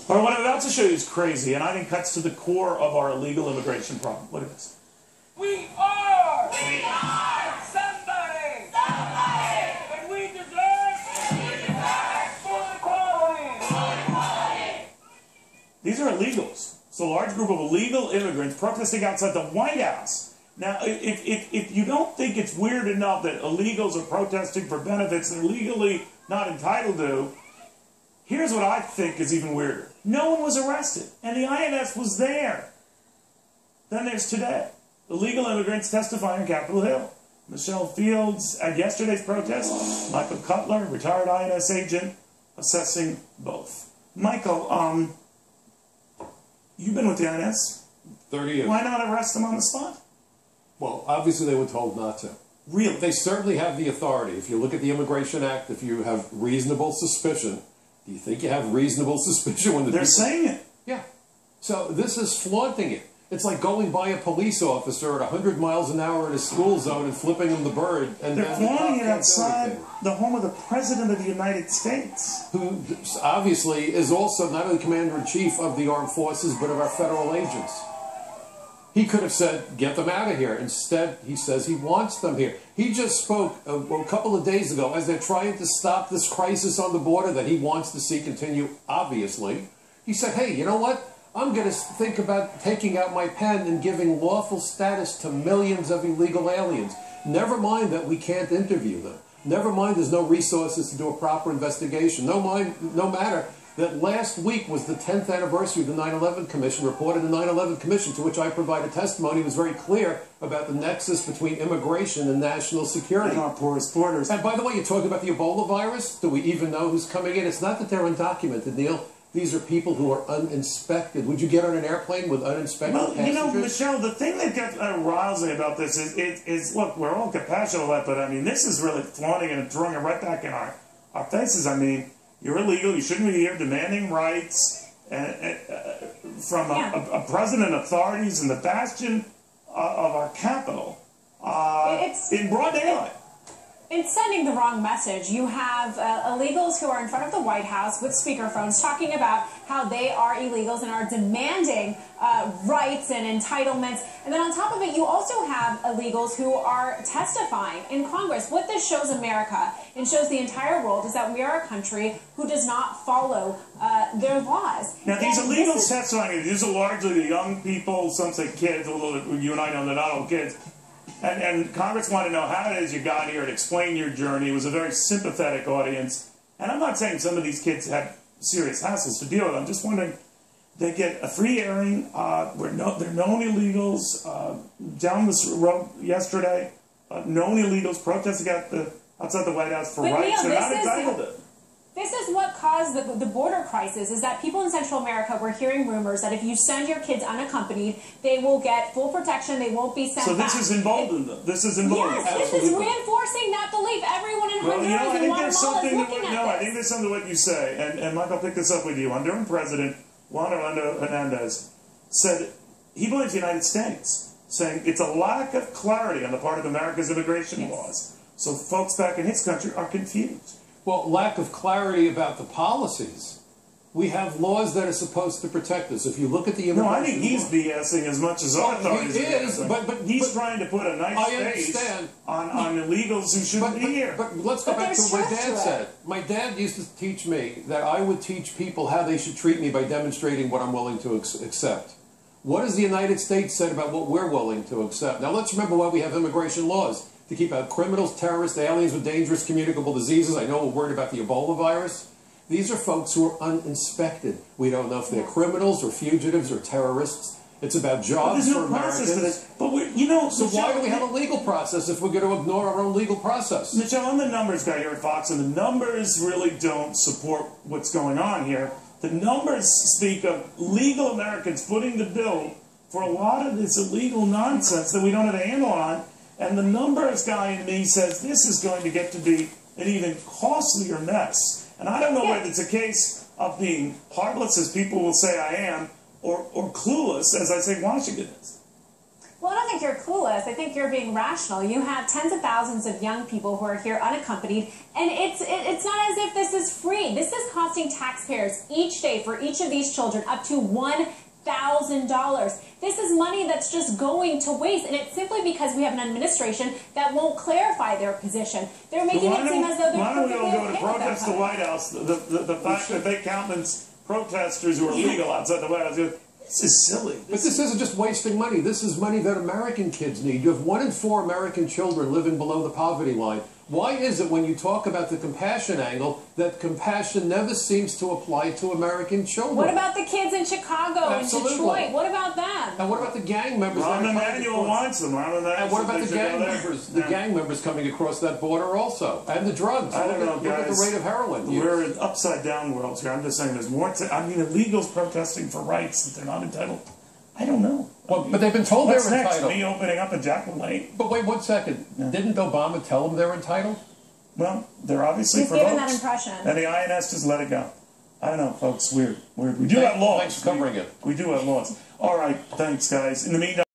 Or what I'm about to show you is crazy, and I think cuts to the core of our illegal immigration problem. Look at this. We are somebody, and we deserve full equality. These are illegals. It's a large group of illegal immigrants protesting outside the White House. Now, if you don't think it's weird enough that illegals are protesting for benefits they're legally not entitled to, here's what I think is even weirder. No one was arrested, and the INS was there. Then there's today. Illegal immigrants testifying on Capitol Hill. Michelle Fields at yesterday's protest. Michael Cutler, retired INS agent, assessing both. Michael, you've been with the INS? 30 years. Why not arrest them on the spot? Well, obviously they were told not to. Really? They certainly have the authority. If you look at the Immigration Act, if you have reasonable suspicion, do you think you have reasonable suspicion when they're saying it? Yeah. So this is flaunting it. It's like going by a police officer at 100 miles an hour in a school zone and flipping him the bird. And they're flaunting it outside the home of the President of the United States. Who obviously is also not only Commander-in-Chief of the Armed Forces, but of our federal agents. He could have said, get them out of here. Instead, he says he wants them here. He just spoke a couple of days ago as they're trying to stop this crisis on the border that he wants to see continue, obviously. He said, hey, you know what? I'm going to think about taking out my pen and giving lawful status to millions of illegal aliens. Never mind that we can't interview them. Never mind there's no resources to do a proper investigation. No matter that last week was the 10th anniversary of the 9/11 Commission report, and the 9/11 Commission, to which I provided testimony, was very clear about the nexus between immigration and national security. And our porous borders. And by the way, you talk about the Ebola virus. Do we even know who's coming in? It's not that they're undocumented, Neil. These are people who are uninspected. Would you get on an airplane with uninspected passengers? You know, Michelle, the thing that riles me about this is, look, we're all compassionate, but I mean, this is really flaunting and throwing it right back in our faces. I mean, you're illegal. You shouldn't be here demanding rights from a president, authorities, and the bastion of our capital in broad daylight. It's sending the wrong message. You have illegals who are in front of the White House with speakerphones talking about how they are illegals and are demanding rights and entitlements. And then on top of it, you also have illegals who are testifying in Congress. What this shows America and shows the entire world is that we are a country who does not follow their laws. Now, these illegals testifying, these are largely the young people, some say kids, although you and I know they're not all kids. And Congress wanted to know how it is you got here and explain your journey. It was a very sympathetic audience. And I'm not saying some of these kids have serious hassles to deal with. I'm just wondering, they get a free airing. They're known illegals. Down this road yesterday, known illegals protesting outside the White House for rights they're not entitled to. This is what caused the border crisis, is that people in Central America were hearing rumors that if you send your kids unaccompanied, they will get full protection, they won't be sent back. So this is emboldened them. This is emboldened. Yes, this is reinforcing that belief. Everyone in Honduras and Guatemala is looking at this. I think there's something to what you say, and Mike, I'll pick this up with you. Honduran President Juan Orlando Hernandez said he believes the United States, saying it's a lack of clarity on the part of America's immigration laws. So folks back in his country are confused. Well, lack of clarity about the policies. We have laws that are supposed to protect us. If you look at the immigration I think he's BSing as much as our authorities are BSing. But he's trying to put a nice face on illegals who shouldn't be here. But let's go back to what my dad said. My dad used to teach me that I would teach people how they should treat me by demonstrating what I'm willing to accept. What has the United States said about what we're willing to accept? Now, let's remember why we have immigration laws. To keep out criminals, terrorists, aliens with dangerous communicable diseases. I know we're worried about the Ebola virus. These are folks who are uninspected. We don't know if they're criminals or fugitives or terrorists. It's about jobs for Americans. Process for this. But you know, so Michelle, why do we have a legal process if we're going to ignore our own legal process? Michelle, I'm the numbers guy here at Fox, and the numbers really don't support what's going on here. The numbers speak of legal Americans footing the bill for a lot of this illegal nonsense that we don't have a handle on. And the numbers guy in me says this is going to get to be an even costlier mess. And I don't know whether it's a case of being heartless, as people will say I am, or clueless, as I say Washington is. Well, Well, I don't think you're clueless. I think you're being rational. You have tens of thousands of young people who are here unaccompanied, and it's not as if this is free. This is costing taxpayers each day for each of these children up to $1,000. This is money that's just going to waste, and it's simply because we have an administration that won't clarify their position. They're making it seem as though they're perfectly okay with that. Why don't we all go to protest the White House? The fact that they countenance protesters who are legal outside the White House. This is silly. But this isn't just wasting money. This is money that American kids need. You have 1 in 4 American children living below the poverty line. Why is it when you talk about the compassion angle that compassion never seems to apply to American children? What about the kids in Chicago and Detroit? What about them? And what about the gang members? Rahm Emanuel wants them. And what about the gang members? The gang members coming across that border also, and the drugs. I don't know, guys. Look at the rate of heroin. We're in upside down worlds here. I'm just saying, there's more. Illegals protesting for rights that they're not entitled. I don't know. Well, but they've been told What's they're next? entitled. Me opening up a Jackal Lane? But wait 1 second. Yeah. Didn't Obama tell them they're entitled? Well, they're obviously He's provoked. given that impression. And the INS just let it go. I don't know, folks. Weird. We do have laws. Thanks for covering it. We do have laws. All right. Thanks, guys. In the meantime.